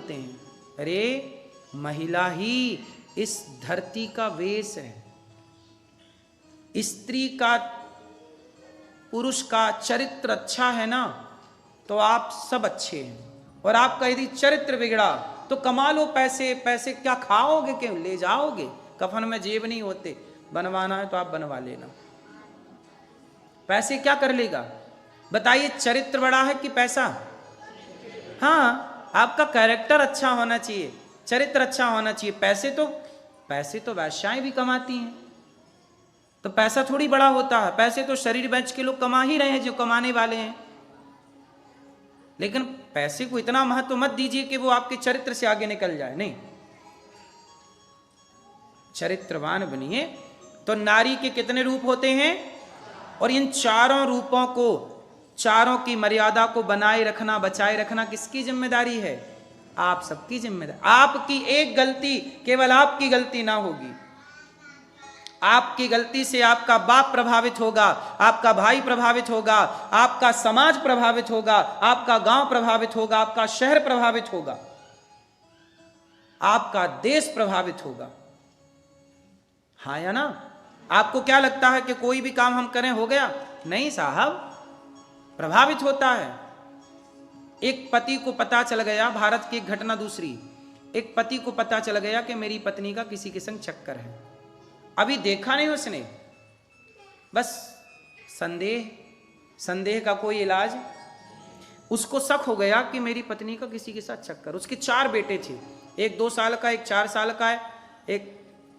बोलते हैं, अरे महिला ही इस धरती का वेश है। स्त्री का, पुरुष का चरित्र अच्छा है ना तो आप सब अच्छे हैं, और आपका यदि चरित्र बिगड़ा तो कमा लो पैसे, पैसे क्या खाओगे, क्यों ले जाओगे, कफन में जेब नहीं होते, बनवाना है तो आप बनवा लेना, पैसे क्या कर लेगा बताइए। चरित्र बड़ा है कि पैसा? हाँ, आपका कैरेक्टर अच्छा होना चाहिए, चरित्र अच्छा होना चाहिए। पैसे तो वैश्याएं भी कमाती हैं, तो पैसा थोड़ी बड़ा होता है, पैसे तो शरीर बेच के लोग कमा ही रहे हैं जो कमाने वाले हैं। लेकिन पैसे को इतना महत्व मत दीजिए कि वो आपके चरित्र से आगे निकल जाए, नहीं, चरित्रवान बनिए। तो नारी के कितने रूप होते हैं, और इन चारों रूपों को, चारों की मर्यादा को बनाए रखना, बचाए रखना किसकी जिम्मेदारी है? आप सबकी जिम्मेदारी। आपकी एक गलती, केवल आपकी गलती ना होगी, आपकी गलती से आपका बाप प्रभावित होगा, आपका भाई प्रभावित होगा, आपका समाज प्रभावित होगा, आपका गांव प्रभावित होगा, आपका शहर प्रभावित होगा, आपका देश प्रभावित होगा। हाँ या ना? आपको क्या लगता है कि कोई भी काम हम करें हो गया? नहीं साहब, प्रभावित होता है। एक पति को पता चल गया, भारत की एक घटना दूसरी, एक पति को पता चल गया कि मेरी पत्नी का किसी के संग चक्कर है। अभी देखा नहीं उसने, बस संदेह का कोई इलाज, उसको शक हो गया कि मेरी पत्नी का किसी के साथ चक्कर। उसके 4 बेटे थे, एक 2 साल का, एक 4 साल का है, एक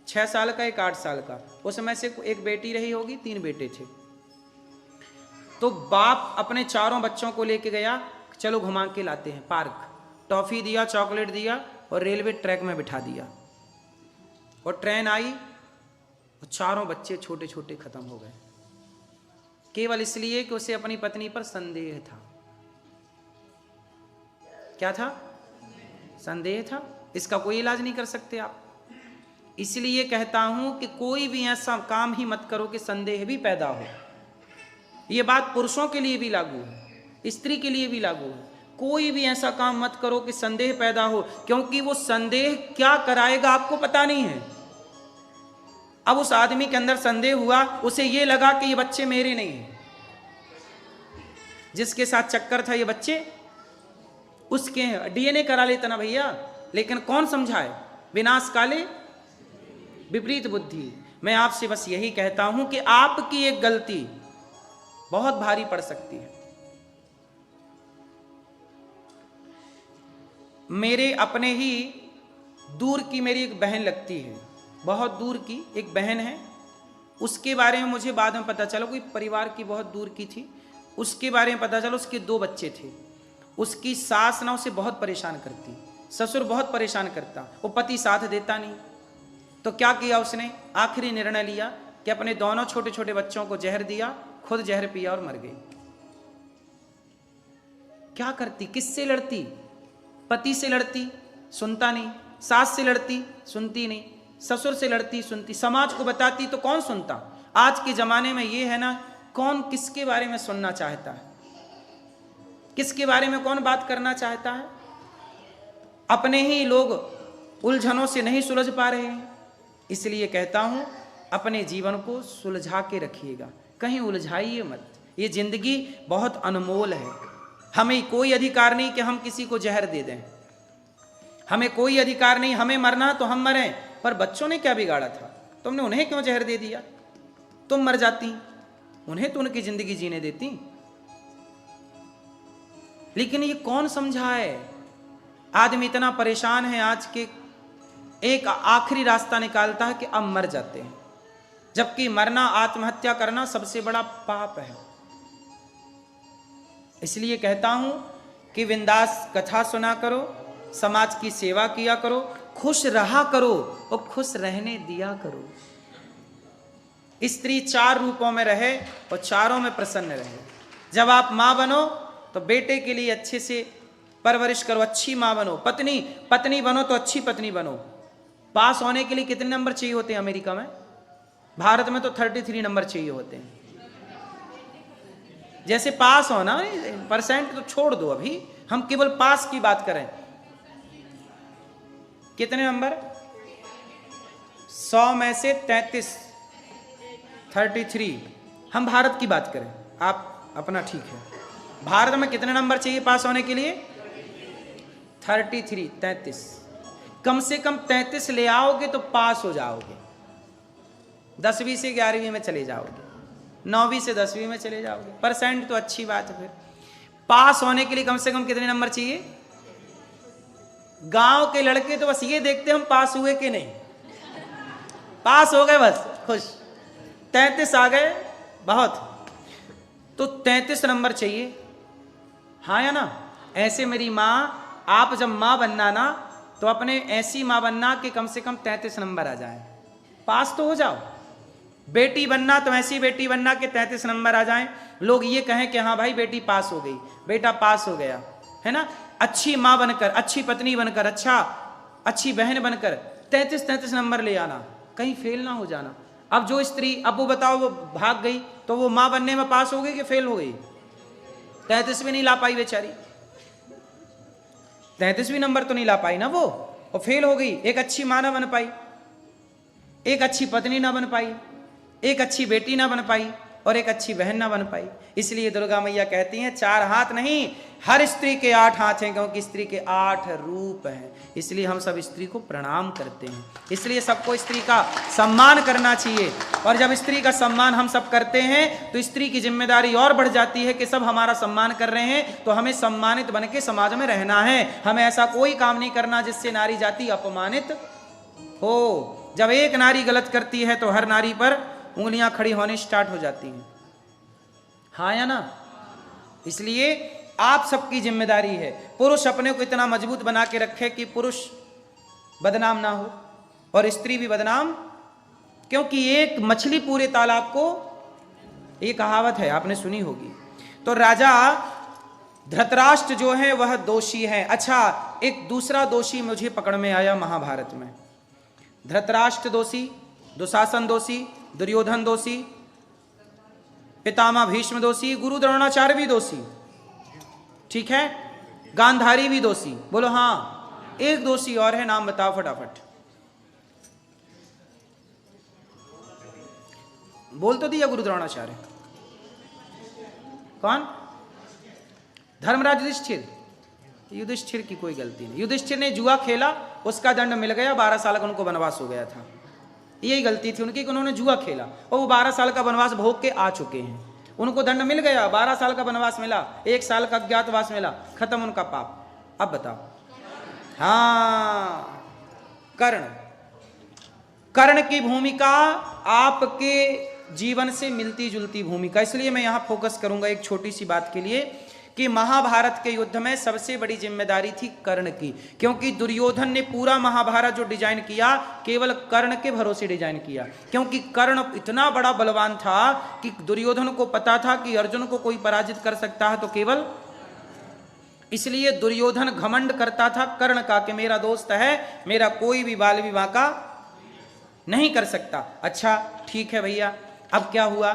6 साल का, एक 8 साल का। उसमें से एक बेटी रही होगी, 3 बेटे थे। तो बाप अपने चारों बच्चों को लेके गया, चलो घुमा के लाते हैं पार्क, टॉफी दिया, चॉकलेट दिया और रेलवे ट्रैक में बिठा दिया, और ट्रेन आई और चारों बच्चे छोटे छोटे खत्म हो गए, केवल इसलिए कि उसे अपनी पत्नी पर संदेह था। क्या था? संदेह था। इसका कोई इलाज नहीं कर सकते आप। इसलिए कहता हूं कि कोई भी ऐसा काम ही मत करो कि संदेह भी पैदा हो। यह बात पुरुषों के लिए भी लागू है, स्त्री के लिए भी लागू है। कोई भी ऐसा काम मत करो कि संदेह पैदा हो, क्योंकि वो संदेह क्या कराएगा आपको पता नहीं है। अब उस आदमी के अंदर संदेह हुआ, उसे ये लगा कि ये बच्चे मेरे नहीं हैं, जिसके साथ चक्कर था ये बच्चे उसके हैं। डीएनए करा लेता ना भैया, लेकिन कौन समझाए? विनाश काले विपरीत बुद्धि। मैं आपसे बस यही कहता हूं कि आपकी एक गलती बहुत भारी पड़ सकती है। मेरे अपने ही दूर की मेरी एक बहन लगती है, बहुत दूर की एक बहन है। उसके बारे में मुझे बाद में पता चला, कोई परिवार की बहुत दूर की थी। उसके बारे में पता चला उसके 2 बच्चे थे। उसकी सास ना उसे बहुत परेशान करती, ससुर बहुत परेशान करता, वो पति साथ देता नहीं। तो क्या किया उसने? आखिरी निर्णय लिया कि अपने दोनों छोटे छोटे बच्चों को जहर दिया, खुद जहर पिया और मर गई। क्या करती? किससे लड़ती? पति से लड़ती, सुनता नहीं। सास से लड़ती, सुनती नहीं। ससुर से लड़ती, सुनती। समाज को बताती तो कौन सुनता? आज के जमाने में ये है ना, कौन किसके बारे में सुनना चाहता है, किसके बारे में कौन बात करना चाहता है? अपने ही लोग उलझनों से नहीं सुलझ पा रहे हैं। इसलिए कहता हूं, अपने जीवन को सुलझा के रखिएगा, कहीं उलझाइए मत। ये जिंदगी बहुत अनमोल है। हमें कोई अधिकार नहीं कि हम किसी को जहर दे दें, हमें कोई अधिकार नहीं। हमें मरना तो हम मरें, पर बच्चों ने क्या बिगाड़ा था? तुमने उन्हें क्यों जहर दे दिया? तुम मर जाती, उन्हें तो उनकी जिंदगी जीने देती। लेकिन ये कौन समझाए? आदमी इतना परेशान है आज के, एक आखिरी रास्ता निकालता है कि अब मर जाते हैं, जबकि मरना, आत्महत्या करना सबसे बड़ा पाप है। इसलिए कहता हूं कि बिंदास कथा सुना करो, समाज की सेवा किया करो, खुश रहा करो और खुश रहने दिया करो। स्त्री 4 रूपों में रहे और चारों में प्रसन्न रहे। जब आप मां बनो तो बेटे के लिए अच्छे से परवरिश करो, अच्छी मां बनो। पत्नी बनो तो अच्छी पत्नी बनो। पास होने के लिए कितने नंबर चाहिए होते हैं अमेरिका में? भारत में तो 33 नंबर चाहिए होते हैं। जैसे पास होना, परसेंट तो छोड़ दो, अभी हम केवल पास की बात करें। कितने नंबर? 100 में से 33, 33। हम भारत की बात करें, आप अपना ठीक है। भारत में कितने नंबर चाहिए पास होने के लिए? 33, 33। कम से कम 33 ले आओगे तो पास हो जाओगे। 10वीं से 11वीं में चले जाओगे, 9वीं से 10वीं में चले जाओगे। परसेंट तो अच्छी बात है। फिर पास होने के लिए कम से कम कितने नंबर चाहिए? गांव के लड़के तो बस ये देखते हम पास हुए कि नहीं, पास हो गए बस खुश। 33 आ गए बहुत, तो 33 नंबर चाहिए, हाँ या ना? ऐसे मेरी माँ, आप जब माँ बनना ना तो अपने ऐसी माँ बनना कि कम से कम 33 नंबर आ जाए, पास तो हो जाओ। बेटी बनना तो ऐसी बेटी बनना कि 33 नंबर आ जाएं, लोग ये कहें कि हाँ भाई बेटी पास हो गई, बेटा पास हो गया, है ना? अच्छी माँ बनकर, अच्छी पत्नी बनकर, अच्छी बहन बनकर 33 नंबर ले आना, कहीं फेल ना हो जाना। अब जो स्त्री, अब वो बताओ, वो भाग गई तो वो माँ बनने में पास हो गई कि फेल हो गई? 33 भी नहीं ला पाई बेचारी, 33 नंबर तो नहीं ला पाई ना वो, और फेल हो गई। एक अच्छी माँ ना बन पाई, एक अच्छी पत्नी ना बन पाई, एक अच्छी बेटी ना बन पाई, और एक अच्छी बहन ना बन पाई। इसलिए दुर्गा मैया कहती हैं 4 हाथ नहीं, हर स्त्री के 8 हाथ हैं, क्योंकि स्त्री के 8 रूप हैं। इसलिए हम सब स्त्री को प्रणाम करते हैं। इसलिए सबको स्त्री का सम्मान करना चाहिए। और जब स्त्री का सम्मान हम सब करते हैं तो स्त्री की जिम्मेदारी और बढ़ जाती है कि सब हमारा सम्मान कर रहे हैं तो हमें सम्मानित बन के समाज में रहना है। हमें ऐसा कोई काम नहीं करना जिससे नारी जाति अपमानित हो। जब एक नारी गलत करती है तो हर नारी पर उंगलियां खड़ी होने स्टार्ट हो जाती हैं, हाँ या ना? इसलिए आप सबकी जिम्मेदारी है, पुरुष अपने को इतना मजबूत बना के रखे कि पुरुष बदनाम ना हो और स्त्री भी बदनाम, क्योंकि एक मछली पूरे तालाब को, ये कहावत है आपने सुनी होगी। तो राजा धृतराष्ट्र जो है वह दोषी है। अच्छा, एक दूसरा दोषी मुझे पकड़ में आया महाभारत में। धृतराष्ट्र दोषी, दुशासन दोषी, दुर्योधन दोषी, पितामह भीष्म दोषी, गुरु द्रोणाचार्य भी दोषी, ठीक है, गांधारी भी दोषी। बोलो हाँ। एक दोषी और है, नाम बताओ फटाफट। बोल तो दिया गुरु द्रोणाचार्य। कौन? धर्मराज युधिष्ठिर। युधिष्ठिर की कोई गलती नहीं। युधिष्ठिर ने जुआ खेला, उसका दंड मिल गया, 12 साल का उनको वनवास हो गया था। यही गलती थी उनकी कि उन्होंने जुआ खेला और वो 12 साल का वनवास भोग के आ चुके हैं। उनको दंड मिल गया, 12 साल का वनवास मिला, 1 साल का अज्ञातवास मिला, खत्म उनका पाप। अब बताओ, हाँ, कर्ण की भूमिका आपके जीवन से मिलती जुलती भूमिका। इसलिए मैं यहां फोकस करूंगा एक छोटी सी बात के लिए कि महाभारत के युद्ध में सबसे बड़ी जिम्मेदारी थी कर्ण की, क्योंकि दुर्योधन ने पूरा महाभारत जो डिजाइन किया केवल कर्ण के भरोसे डिजाइन किया। क्योंकि कर्ण इतना बड़ा बलवान था कि दुर्योधन को पता था कि अर्जुन को कोई पराजित कर सकता है तो केवल, इसलिए दुर्योधन घमंड करता था कर्ण का कि मेरा दोस्त है, मेरा कोई भी बाल विवाह का नहीं कर सकता। अच्छा ठीक है भैया, अब क्या हुआ?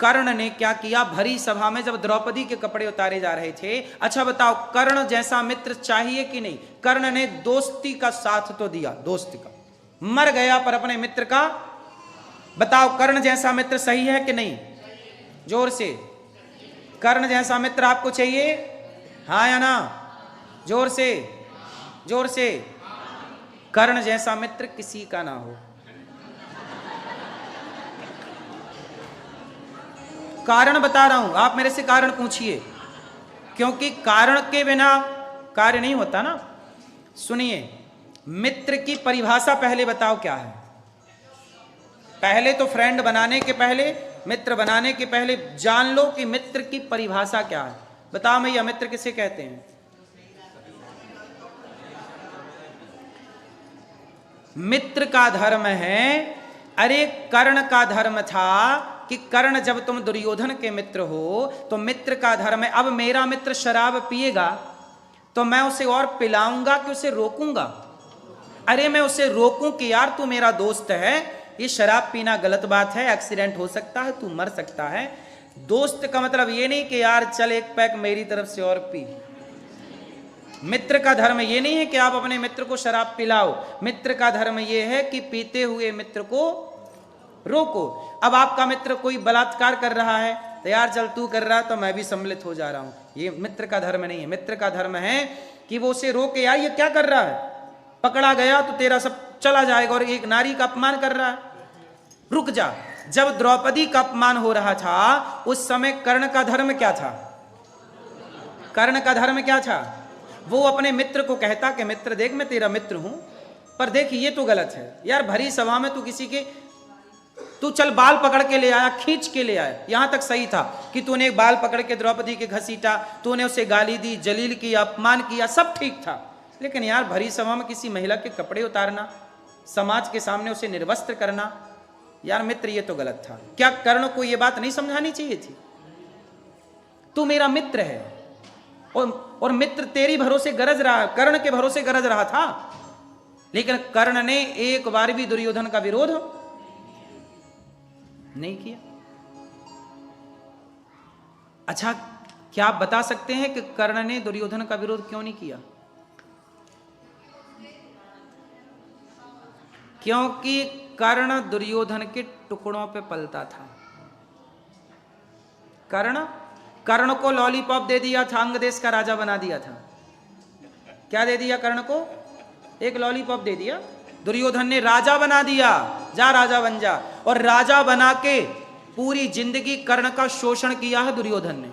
कर्ण ने क्या किया? भरी सभा में जब द्रौपदी के कपड़े उतारे जा रहे थे, अच्छा बताओ कर्ण जैसा मित्र चाहिए कि नहीं? कर्ण ने दोस्ती का साथ तो दिया, दोस्त का, मर गया पर अपने मित्र का। बताओ कर्ण जैसा मित्र सही है कि नहीं? जोर से, कर्ण जैसा मित्र आपको चाहिए, हाँ या ना? जोर से, जोर से। कर्ण जैसा मित्र किसी का ना हो। कारण बता रहा हूं, आप मेरे से कारण पूछिए, क्योंकि कारण के बिना कार्य नहीं होता ना। सुनिए, मित्र की परिभाषा पहले बताओ क्या है। पहले तो फ्रेंड बनाने के पहले, मित्र बनाने के पहले जान लो कि मित्र की परिभाषा क्या है। बताओ भैया, मित्र किसे कहते हैं? मित्र का धर्म है, अरे कर्ण का धर्म था कि कर्ण जब तुम दुर्योधन के मित्र हो तो मित्र का धर्म है, अब मेरा मित्र शराब पिएगा तो मैं उसे और पिलाऊंगा कि उसे रोकूंगा? अरे मैं उसे रोकूं कि यार तू मेरा दोस्त है, ये शराब पीना गलत बात है, एक्सीडेंट हो सकता है, तू मर सकता है। दोस्त का मतलब ये नहीं कि यार चल एक पैक मेरी तरफ से और पी, मित्र का धर्म ये नहीं है कि आप अपने मित्र को शराब पिलाओ, मित्र का धर्म ये है कि पीते हुए मित्र को रोको। अब आपका मित्र कोई बलात्कार कर रहा है तो यार चल तू कर रहा तो मैं भी सम्मिलित हो जा रहा हूं, ये मित्र का धर्म नहीं है। मित्र का धर्म है कि वो उसे रोके, यार ये क्या कर रहा है, पकड़ा गया तो तेरा सब चला जाएगा, और एक नारी का अपमान कर रहा है, रुक जा। जब द्रौपदी का अपमान हो रहा था उस समय कर्ण का धर्म क्या था? कर्ण का धर्म क्या था? वो अपने मित्र को कहता कि मित्र देख मैं तेरा मित्र हूं, पर देख ये तो गलत है यार, भरी सभा में तू किसी के, तू चल बाल पकड़ के ले आया, खींच के ले आया, यहां तक सही था कि तूने बाल पकड़ के द्रौपदी के घसीटा, तूने उसे गाली दी, जलील किया, अपमान किया, सब ठीक था। लेकिन यार भरी सभा में किसी महिला के कपड़े उतारना, समाज के सामने उसे निर्वस्त्र करना, यार मित्र ये तो गलत था। क्या कर्ण को ये बात नहीं समझानी चाहिए थी? तू मेरा मित्र है और मित्र तेरी भरोसे गरज रहा, कर्ण के भरोसे गरज रहा था, लेकिन कर्ण ने एक बार भी दुर्योधन का विरोध नहीं किया। अच्छा, क्या आप बता सकते हैं कि कर्ण ने दुर्योधन का विरोध क्यों नहीं किया? क्योंकि कर्ण दुर्योधन के टुकड़ों पे पलता था। कर्ण को लॉलीपॉप दे दिया था, अंग देश का राजा बना दिया था। क्या दे दिया कर्ण को? एक लॉलीपॉप दे दिया। दुर्योधन ने राजा बना दिया, जा राजा बन जा, और राजा बना के पूरी जिंदगी कर्ण का शोषण किया है दुर्योधन ने।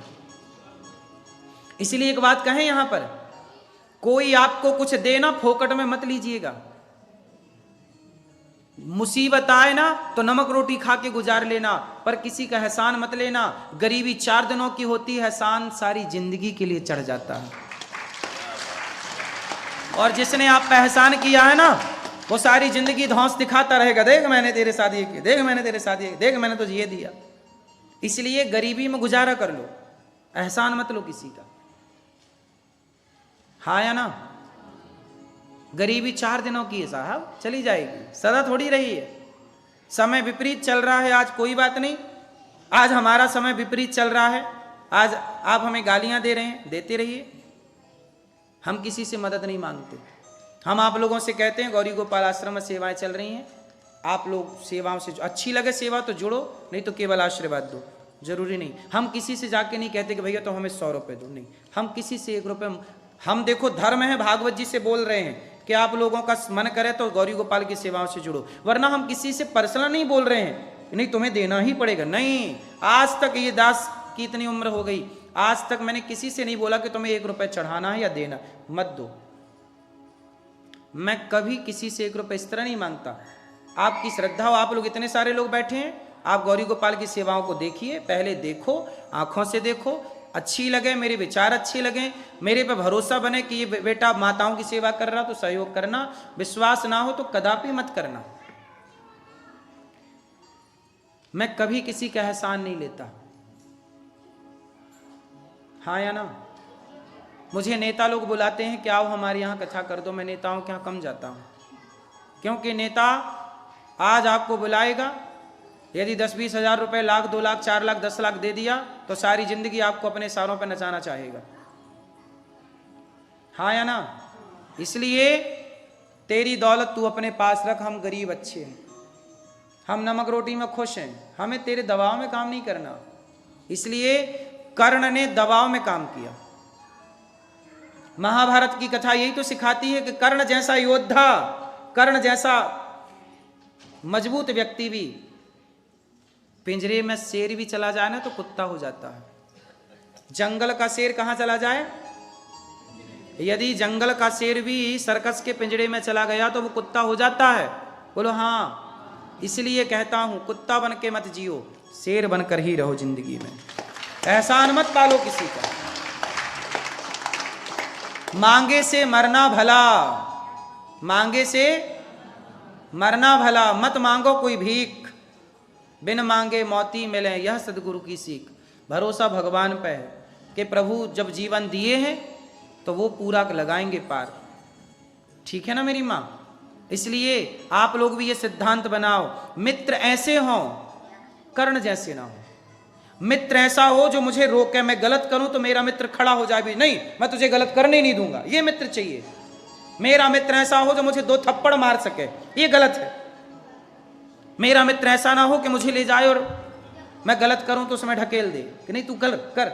इसलिए एक बात कहें यहां पर, कोई आपको कुछ देना फोकट में मत लीजिएगा। मुसीबत आए ना तो नमक रोटी खा के गुजार लेना, पर किसी का एहसान मत लेना। गरीबी 4 दिनों की होती है, एहसान सारी जिंदगी के लिए चढ़ जाता है। और जिसने आप पे एहसान किया है ना, वो सारी जिंदगी धौंस दिखाता रहेगा, देख मैंने तेरे साथ ये किया, देख मैंने तेरे साथ ये, देख मैंने तुझे ये दिया। इसलिए गरीबी में गुजारा कर लो, एहसान मत लो किसी का। हाँ या ना? गरीबी 4 दिनों की है साहब, चली जाएगी, सदा थोड़ी रही है। समय विपरीत चल रहा है आज, कोई बात नहीं, आज हमारा समय विपरीत चल रहा है, आज आप हमें गालियां दे रहे हैं, देते रहिए, हम किसी से मदद नहीं मांगते। हम आप लोगों से कहते हैं गौरी गोपाल आश्रम में सेवाएं चल रही हैं, आप लोग सेवाओं से अच्छी लगे सेवा तो जुड़ो, नहीं तो केवल आशीर्वाद दो, जरूरी नहीं। हम किसी से जाके नहीं कहते कि भैया तो हमें 100 रुपये दो, नहीं, हम किसी से 1 रुपये, हम देखो धर्म है, भागवत जी से बोल रहे हैं कि आप लोगों का मन करे तो गौरी गोपाल की सेवाओं से जुड़ो, वरना हम किसी से पर्सनल नहीं बोल रहे हैं नहीं तुम्हें देना ही पड़ेगा, नहीं। आज तक ये दास की इतनी उम्र हो गई, आज तक मैंने किसी से नहीं बोला कि तुम्हें 1 रुपये चढ़ाना है या देना, मत दो। मैं कभी किसी से 1 रुपये इस तरह नहीं मांगता। आपकी श्रद्धा हो, आप लोग इतने सारे लोग बैठे हैं, आप गौरी गोपाल की सेवाओं को देखिए, पहले देखो, आंखों से देखो, अच्छी लगे, मेरे विचार अच्छे लगे, मेरे पे भरोसा बने कि ये बेटा माताओं की सेवा कर रहा तो सहयोग करना, विश्वास ना हो तो कदापि मत करना। मैं कभी किसी का एहसान नहीं लेता। हाँ या ना? मुझे नेता लोग बुलाते हैं कि आओ हमारे यहाँ कथा कर दो, मैं नेताओं के यहाँ कम जाता हूँ, क्योंकि नेता आज आपको बुलाएगा, यदि 10-20 हज़ार रुपए, 1 लाख, 2 लाख, 4 लाख, 10 लाख दे दिया तो सारी जिंदगी आपको अपने सारों पर नचाना चाहेगा। हाँ या ना? इसलिए तेरी दौलत तू अपने पास रख, हम गरीब अच्छे हैं, हम नमक रोटी में खुश हैं, हमें तेरे दबाव में काम नहीं करना। इसलिए कर्ण ने दबाव में काम किया। महाभारत की कथा यही तो सिखाती है कि कर्ण जैसा योद्धा, कर्ण जैसा मजबूत व्यक्ति भी, पिंजरे में शेर भी चला जाए ना तो कुत्ता हो जाता है। जंगल का शेर कहां चला जाए? यदि जंगल का शेर भी सर्कस के पिंजरे में चला गया तो वो कुत्ता हो जाता है। बोलो हाँ। इसलिए कहता हूं कुत्ता बन के मत जियो, शेर बनकर ही रहो जिंदगी में, एहसान मत पालो किसी का। मांगे से मरना भला, मांगे से मरना भला, मत मांगो कोई भीख, बिन मांगे मोती मिले, यह सदगुरु की सीख। भरोसा भगवान पे है कि प्रभु जब जीवन दिए हैं तो वो पूरा लगाएंगे पार। ठीक है ना मेरी माँ? इसलिए आप लोग भी ये सिद्धांत बनाओ, मित्र ऐसे हों, कर्ण जैसे ना हो। मित्र ऐसा हो जो मुझे रोके, मैं गलत करूं तो मेरा मित्र खड़ा हो जाए भी नहीं, मैं तुझे गलत करने नहीं दूंगा, ये मित्र चाहिए। मेरा मित्र ऐसा हो जो मुझे 2 थप्पड़ मार सके, ये गलत है। मेरा मित्र ऐसा ना हो कि मुझे ले जाए और मैं गलत करूं तो उसमें ढकेल दे कि नहीं तू गलत कर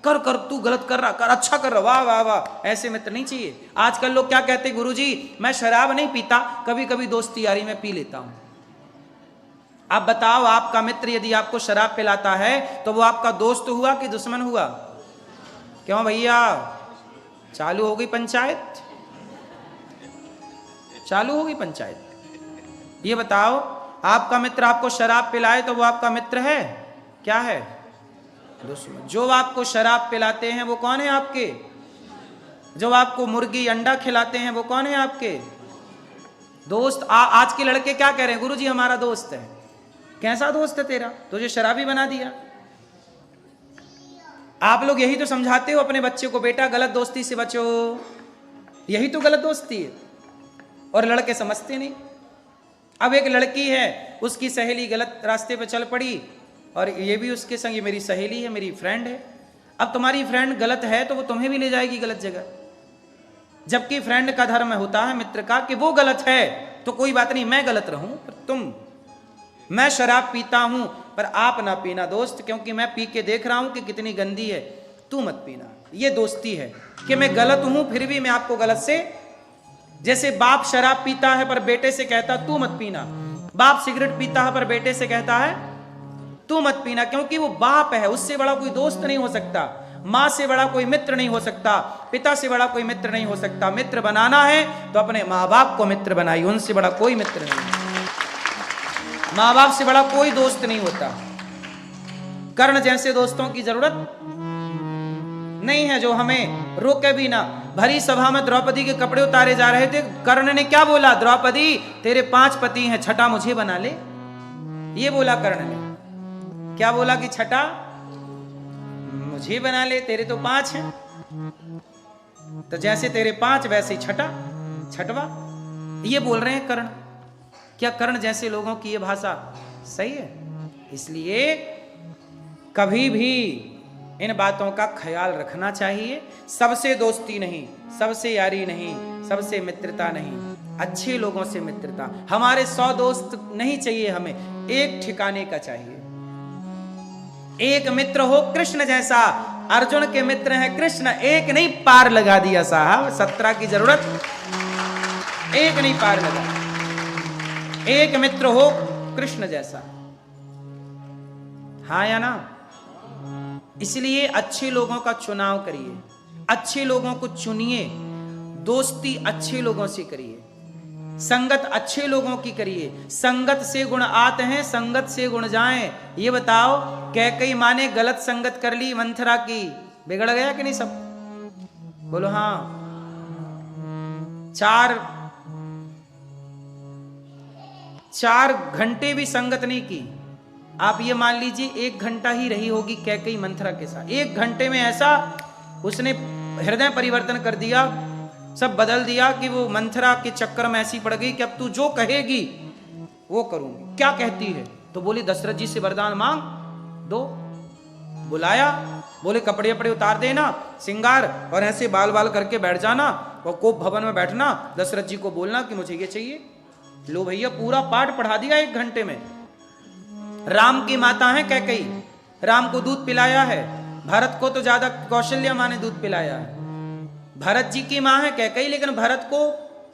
कर कर, तू गलत कर रहा, कर, अच्छा कर रहा, वाह वाह वाह, ऐसे मित्र नहीं चाहिए। आजकल लोग क्या कहते, गुरुजी मैं शराब नहीं पीता, कभी कभी दोस्ती यारी में पी लेता हूं। आप बताओ, आपका मित्र यदि आपको शराब पिलाता है तो वो आपका दोस्त हुआ कि दुश्मन हुआ? क्यों भैया, चालू हो गई पंचायत, चालू हो गई पंचायत। ये बताओ, आपका मित्र आपको शराब पिलाए तो वो आपका मित्र है? क्या है? दुश्मन। जो आपको शराब पिलाते हैं वो कौन है आपके? जो आपको मुर्गी अंडा खिलाते हैं वो कौन है आपके? दोस्त। आज के लड़के क्या कह रहे हैं, गुरुजी हमारा दोस्त है। कैसा दोस्त है तेरा, तुझे शराबी बना दिया। आप लोग यही तो समझाते हो अपने बच्चे को, बेटा गलत दोस्ती से बचो, यही तो गलत दोस्ती है, और लड़के समझते नहीं। अब एक लड़की है, उसकी सहेली गलत रास्ते पे चल पड़ी, और ये भी उसके संग, ये मेरी सहेली है, मेरी फ्रेंड है। अब तुम्हारी फ्रेंड गलत है तो वो तुम्हें भी ले जाएगी गलत जगह, जबकि फ्रेंड का धर्म होता है मित्र का कि वो गलत है तो कोई बात नहीं, मैं गलत रहूं, पर मैं शराब पीता हूं पर आप ना पीना दोस्त, क्योंकि मैं पी के देख रहा हूं कि कितनी गंदी है, तू मत पीना। ये दोस्ती है कि मैं गलत हूं फिर भी मैं आपको गलत से, जैसे बाप शराब पीता है पर बेटे से कहता तू मत पीना, बाप सिगरेट पीता है पर बेटे से कहता है तू मत पीना, क्योंकि वो बाप है, उससे बड़ा कोई दोस्त नहीं हो सकता, मां से बड़ा कोई मित्र नहीं हो सकता, पिता से बड़ा कोई मित्र नहीं हो सकता। मित्र बनाना है तो अपने माँ बाप को मित्र बनाइए, उनसे बड़ा कोई मित्र नहीं, माँ बाप से बड़ा कोई दोस्त नहीं होता। कर्ण जैसे दोस्तों की जरूरत नहीं है जो हमें रोके भी ना। भरी सभा में द्रौपदी के कपड़े उतारे जा रहे थे, कर्ण ने क्या बोला, द्रौपदी तेरे 5 पति हैं, छठा मुझे बना ले, ये बोला कर्ण ने। क्या बोला कि छठा मुझे बना ले, तेरे तो 5 हैं, तो जैसे तेरे 5 वैसे ही छठवा, ये बोल रहे हैं कर्ण। क्या कर्ण जैसे लोगों की ये भाषा सही है? इसलिए कभी भी इन बातों का ख्याल रखना चाहिए। सबसे दोस्ती नहीं, सबसे यारी नहीं, सबसे मित्रता नहीं, अच्छे लोगों से मित्रता। हमारे 100 दोस्त नहीं चाहिए, हमें एक ठिकाने का चाहिए। एक मित्र हो कृष्ण जैसा, अर्जुन के मित्र हैं कृष्ण, एक नहीं पार लगा दिया साहब, 17 की जरूरत, एक नहीं पार लगा, एक मित्र हो कृष्ण जैसा, हाँ या ना? इसलिए अच्छे लोगों का चुनाव करिए, अच्छे लोगों को चुनिए, दोस्ती अच्छे लोगों से करिए, संगत अच्छे लोगों की करिए। संगत से गुण आते हैं, संगत से गुण जाएं। ये बताओ, कैकेयी माँ ने गलत संगत कर ली मंथरा की, बिगड़ गया कि नहीं सब? बोलो हाँ। 4 घंटे भी संगत नहीं की। आप ये मान लीजिए 1 घंटा ही रही होगी कैकेयी मंथरा के साथ। 1 घंटे में ऐसा उसने हृदय परिवर्तन कर दिया, सब बदल दिया कि वो मंथरा के चक्कर में ऐसी पड़ गई कि अब तू जो कहेगी वो करूंगी। क्या कहती है? तो बोली दशरथ जी से वरदान मांग दो। बुलाया, बोले कपड़े वपड़े उतार देना, सिंगार, और ऐसे बाल बाल करके बैठ जाना, और कोप भवन में बैठना, दशरथ जी को बोलना कि मुझे ये चाहिए। लो भैया, पूरा पाठ पढ़ा दिया 1 घंटे में। राम की माता है कैकेयी, राम को दूध पिलाया है। भरत को तो ज्यादा कौशल्या माँ ने दूध पिलाया है। भरत जी की माँ है कैकेयी, लेकिन भरत को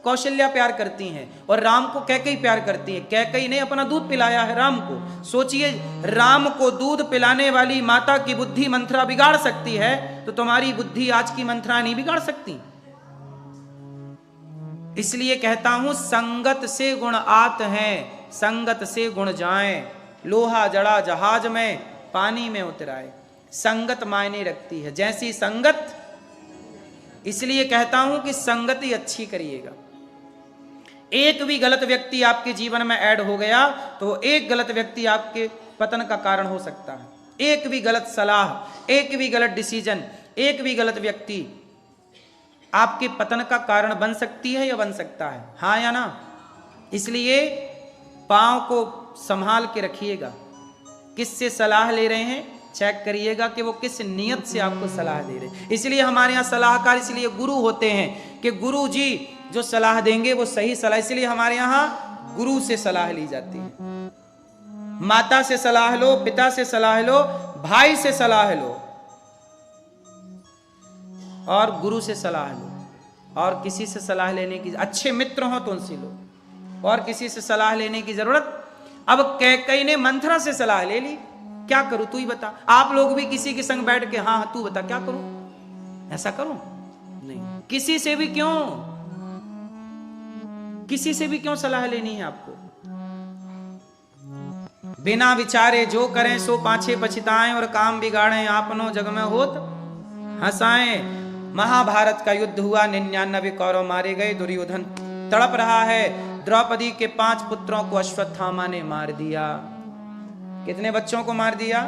कौशल्या प्यार करती हैं और राम को कैकेयी प्यार करती है। कैकेयी ने अपना दूध पिलाया है राम को। सोचिए, राम को दूध पिलाने वाली माता की बुद्धि मंथरा बिगाड़ सकती है, तो तुम्हारी बुद्धि आज की मंथरा नहीं बिगाड़ सकती। इसलिए कहता हूं, संगत से गुण आत हैं, संगत से गुण जाएं। लोहा जड़ा जहाज में, पानी में उतराए। संगत मायने रखती है, जैसी संगत। इसलिए कहता हूं कि संगति अच्छी करिएगा। एक भी गलत व्यक्ति आपके जीवन में ऐड हो गया तो एक गलत व्यक्ति आपके पतन का कारण हो सकता है। एक भी गलत सलाह, एक भी गलत डिसीजन, एक भी गलत व्यक्ति आपके पतन का कारण बन सकती है या बन सकता है, हाँ या ना? इसलिए पांव को संभाल के रखिएगा। किससे सलाह ले रहे हैं? चेक करिएगा कि वो किस नियत से आपको सलाह दे रहे। इसलिए हमारे यहाँ सलाहकार इसलिए गुरु होते हैं कि गुरु जी जो सलाह देंगे वो सही सलाह, इसलिए हमारे यहाँ गुरु से सलाह ली जाती है। माता से सलाह लो, पिता से सलाह लो, भाई से सलाह लो और गुरु से सलाह लो, और किसी से सलाह लेने की, अच्छे मित्र हो तो उनसे लो, और किसी से सलाह लेने की जरूरत। अब कैकेयी ने मंथरा से सलाह ले ली, क्या करूं तू ही बता। आप लोग भी किसी के संग बैठ के हाँ तू बता क्या करूं, ऐसा करूं नहीं। किसी से भी क्यों, किसी से भी क्यों सलाह लेनी है आपको। बिना विचारे जो करें सो पाछे पछताएं, और काम बिगाड़ें आपनो जग में होत हंसाएं। महाभारत का युद्ध हुआ, 99 कौरव मारे गए। दुर्योधन तड़प रहा है। द्रौपदी के 5 पुत्रों को अश्वत्थामा ने मार दिया। कितने बच्चों को मार दिया?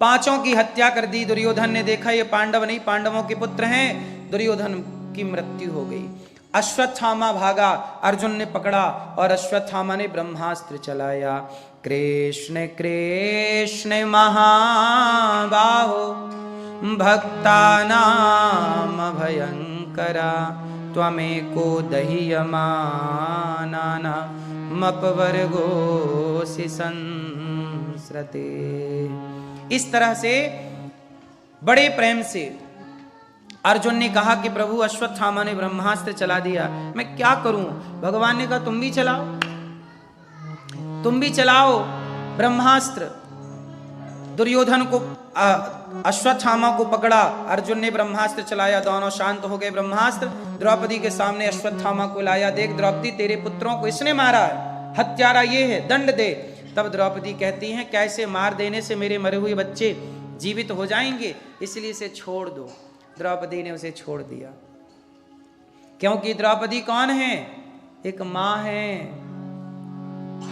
5 की हत्या कर दी। दुर्योधन ने देखा ये पांडव नहीं, पांडवों के पुत्र हैं। दुर्योधन की मृत्यु हो गई। अश्वत्थामा भागा, अर्जुन ने पकड़ा और अश्वत्थामा ने ब्रह्मास्त्र चलाया। कृष्ण कृष्ण महाबाहो भक्तानां भयंकरा, त्वमेको दह्यमानानामपवर्गोऽसि संसृते। इस तरह से बड़े प्रेम से अर्जुन ने कहा कि प्रभु अश्वत्थामा ने ब्रह्मास्त्र चला दिया, मैं क्या करूं। भगवान ने कहा तुम भी चलाओ, तुम भी चलाओ ब्रह्मास्त्र। दुर्योधन को अश्वत्थामा को पकड़ा, अर्जुन ने ब्रह्मास्त्र चलाया, दोनों शांत हो गए। ब्रह्मास्त्र द्रौपदी के सामने अश्वत्थामा को लाया, देख द्रौपदी तेरे पुत्रों को इसने मारा है, हत्यारा ये है, दंड दे। तब द्रौपदी कहती हैं कैसे मार देने से मेरे मरे हुए बच्चे जीवित हो जाएंगे, इसलिए इसे छोड़ दो। द्रौपदी ने उसे छोड़ दिया, क्योंकि द्रौपदी कौन है? एक माँ है।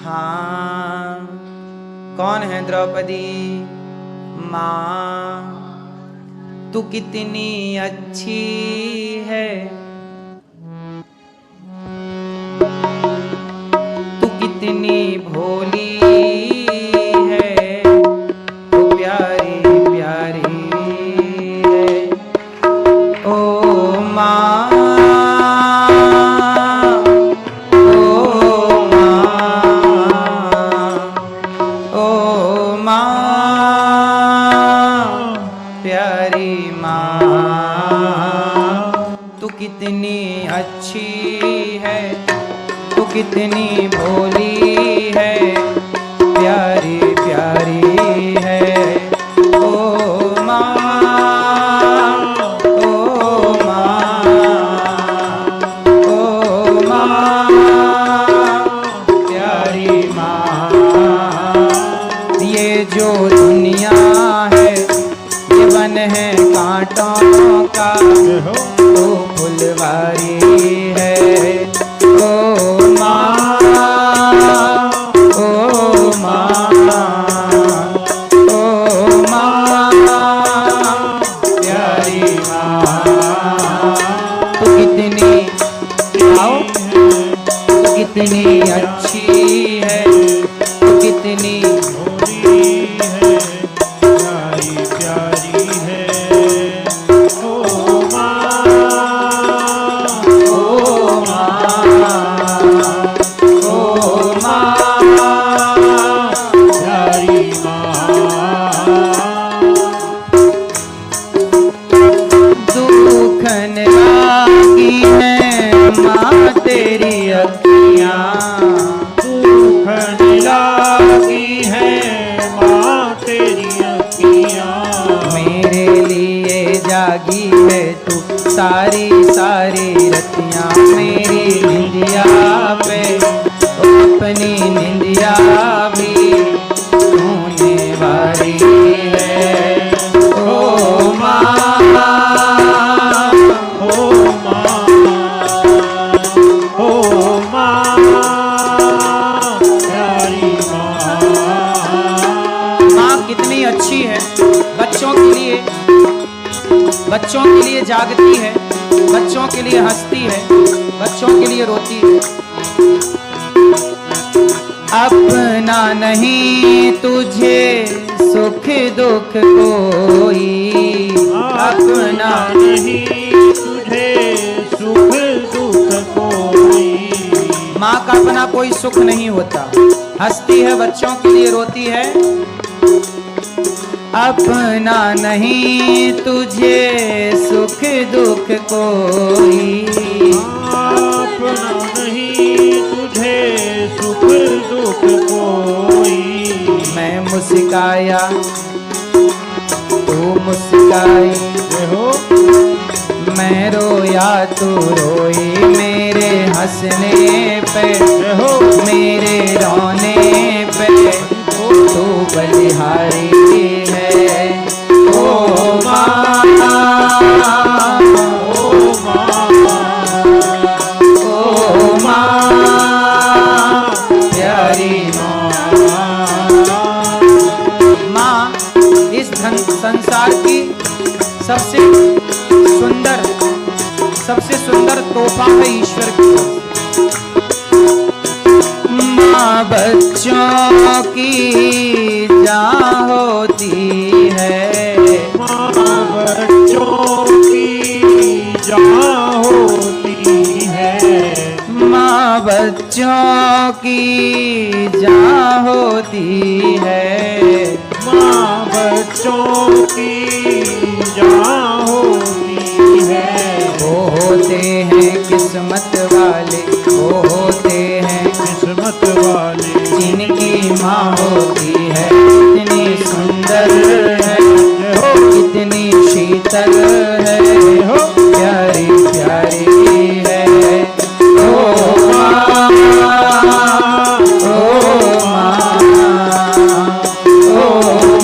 हाँ, कौन है द्रौपदी? माँ। तू कितनी अच्छी है, तू कितनी भोली है, तू प्यारी प्यारी है। ओ माँ, कितनी भोली है, प्यारी प्यारी है। ओ माँ, ओ माँ, ओ माँ, प्यारी माँ। ये जो दुनिया है ये वन है कांटों का, तो फुलवारी है। ओ माँ, ओ माँ, ओ माँ, प्यारी माँ। तू कितनी, आओ, तू कितनी अच्छी है, तू कितनी भोली है, प्यारी प्यारी है। ओ माँ, ओ माँ, तेरी अखियाँ दुखन लागी है, माँ तेरी अखियाँ मेरे लिए जागी है तू सारी सारी रतियाँ। मेरी निंदिया पे अपनी निंदिया भी सोने वाली है। ओ माँ, बच्चों के लिए जागती है, बच्चों के लिए हंसती है, बच्चों के लिए रोती है। अपना नहीं तुझे सो सुख दुख कोई अपना नहीं तुझे सुख दुख कोई। माँ का अपना कोई सुख नहीं होता, हंसती है बच्चों के लिए, रोती है। अपना नहीं तुझे सुख दुख कोई, अपना नहीं तुझे सुख दुख कोई। मैं मुस्काया तू मुस्काई हो, मैं रोया तू रोई, मेरे हंसने पे हो, मेरे रोने पे तू बलिहारी है। ओ माँ, ओ माँ, ओ माँ, प्यारी माँ, इस संसार की सबसे सुंदर तोहफा है ईश्वर की। माँ बच्चों की जान होती है, माँ बच्चों की जान होती है। माँ बच्चों की जान होती है, माँ बच्चों की जान होती है। वो होते हैं किस्मत वाले, वो होते हैं किस्मत वाले, जिनकी माँ होती है। इतनी सुंदर है, इतनी शीतल है, प्यारी प्यारी है। ओ माँ, ओ माँ, ओ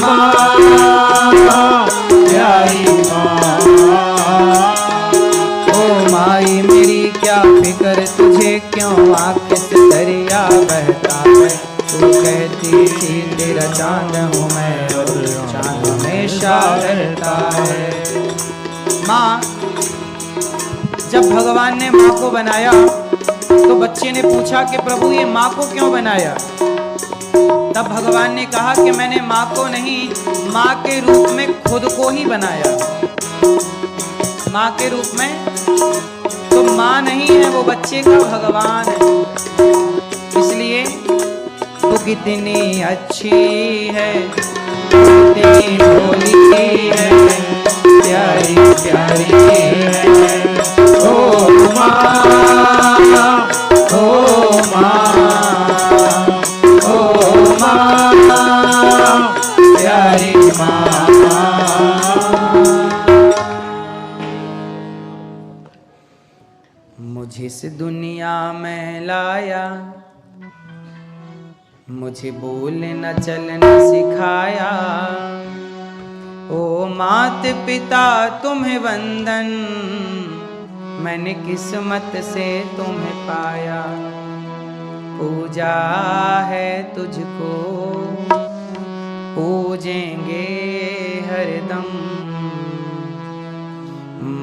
माँ, प्यारी माँ। ओ माई मेरी क्या फिक्र तुझे क्यों आँख से दरिया बहता है। तू कहती थी तेरा चांद हूँ मैं और चांद हमेशा रहता है। माँ, जब भगवान ने माँ को बनाया तो बच्चे ने पूछा कि प्रभु ये माँ को क्यों बनाया। तब भगवान ने कहा कि मैंने माँ को नहीं, माँ के रूप में खुद को ही बनाया। माँ के रूप में, तो माँ नहीं है वो बच्चे का भगवान है। इसलिए तू कितनी अच्छी है, कितनी भोली है, प्यारी प्यारी है। ओ माँ, ओ माँ, ओ माँ, प्यारी माँ। मुझे इस दुनिया में लाया, मुझे बोलना चलना सिखाया। ओ मात पिता तुम्हें वंदन, मैंने किस्मत से तुम्हें पाया। पूजा है तुझको, पूजेंगे हरदम,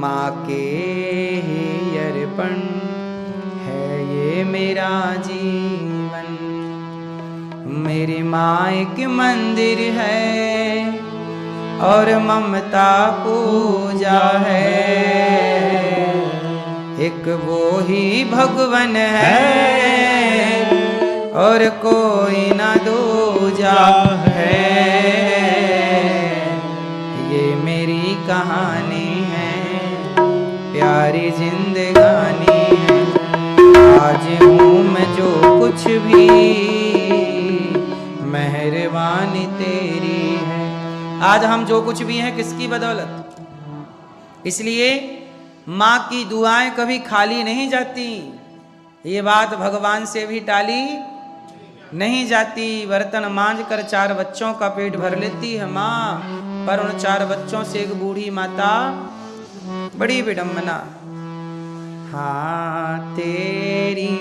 माँ के ही अर्पण है ये मेरा जीवन। मेरी माँ एक मंदिर है और ममता पूजा है, एक वो ही भगवन है और कोई ना दूजा है। ये मेरी कहानी है, प्यारी जिंदगानी है। आज हूँ मैं जो कुछ भी, मेहरबानी तेरी है। आज हम जो कुछ भी हैं किसकी बदौलत? इसलिए माँ की दुआएं कभी खाली नहीं जाती, ये बात भगवान से भी टाली नहीं जाती। बर्तन मांझ कर 4 बच्चों का पेट भर लेती है माँ, पर उन 4 बच्चों से एक बूढ़ी माता बड़ी विडंबना। हाँ तेरी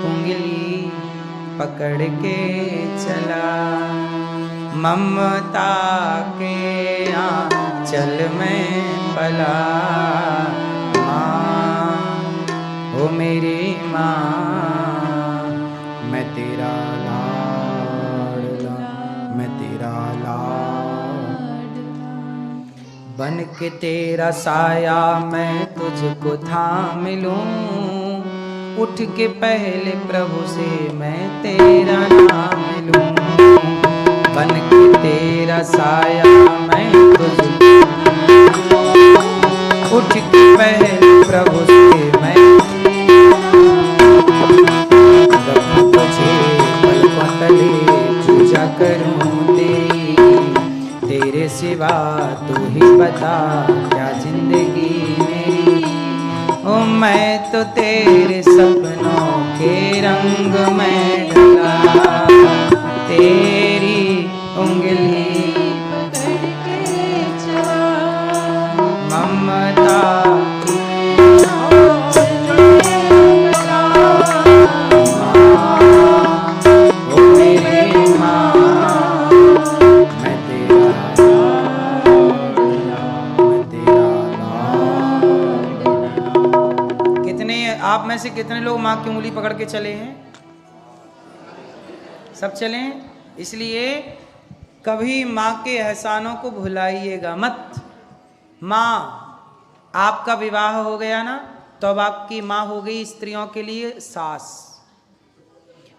उंगली पकड़ के चला, ममता के आंचल में पला। माँ ओ मेरी माँ, मैं तेरा लाडला, मैं तेरा लाडला। बन के तेरा साया मैं तुझको थाम लूं, उठ के पहले प्रभु से मैं तेरा नाम लूं। बन के तेरा साया मैं तुझको, उठ के पहले प्रभु से मैं तुझे पलकों तले पूजा करूं तेरे सिवा तू ही बता क्या जिंदगी मेरी। ओ मैं तो तेरे सपनों के रंग में ढला, तेरी उंगली पकड़ के चला, ममता आप में से कितने लोग माँ की उंगली पकड़ के चले हैं? सब चले हैं। इसलिए कभी माँ के एहसानों को भुलाइएगा मत। माँ, आपका विवाह हो गया ना, तो अब आपकी माँ हो गई स्त्रियों के लिए सास।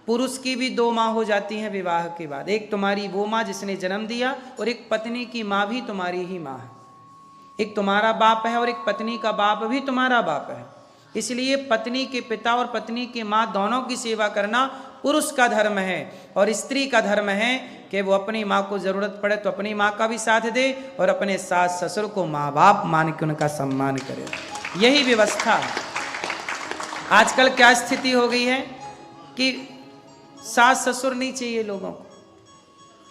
पुरुष की भी दो माँ हो जाती हैं विवाह के बाद, एक तुम्हारी वो माँ जिसने जन्म दिया, और एक पत्नी की माँ भी तुम्हारी ही माँ है। एक तुम्हारा बाप है और एक पत्नी का बाप भी तुम्हारा बाप है। इसलिए पत्नी के पिता और पत्नी की माँ दोनों की सेवा करना पुरुष का धर्म है, और स्त्री का धर्म है कि वो अपनी माँ को जरूरत पड़े तो अपनी माँ का भी साथ दे, और अपने सास ससुर को माँ बाप मान के उनका सम्मान करे। यही व्यवस्था है। आजकल क्या स्थिति हो गई है कि सास ससुर नहीं चाहिए लोगों को,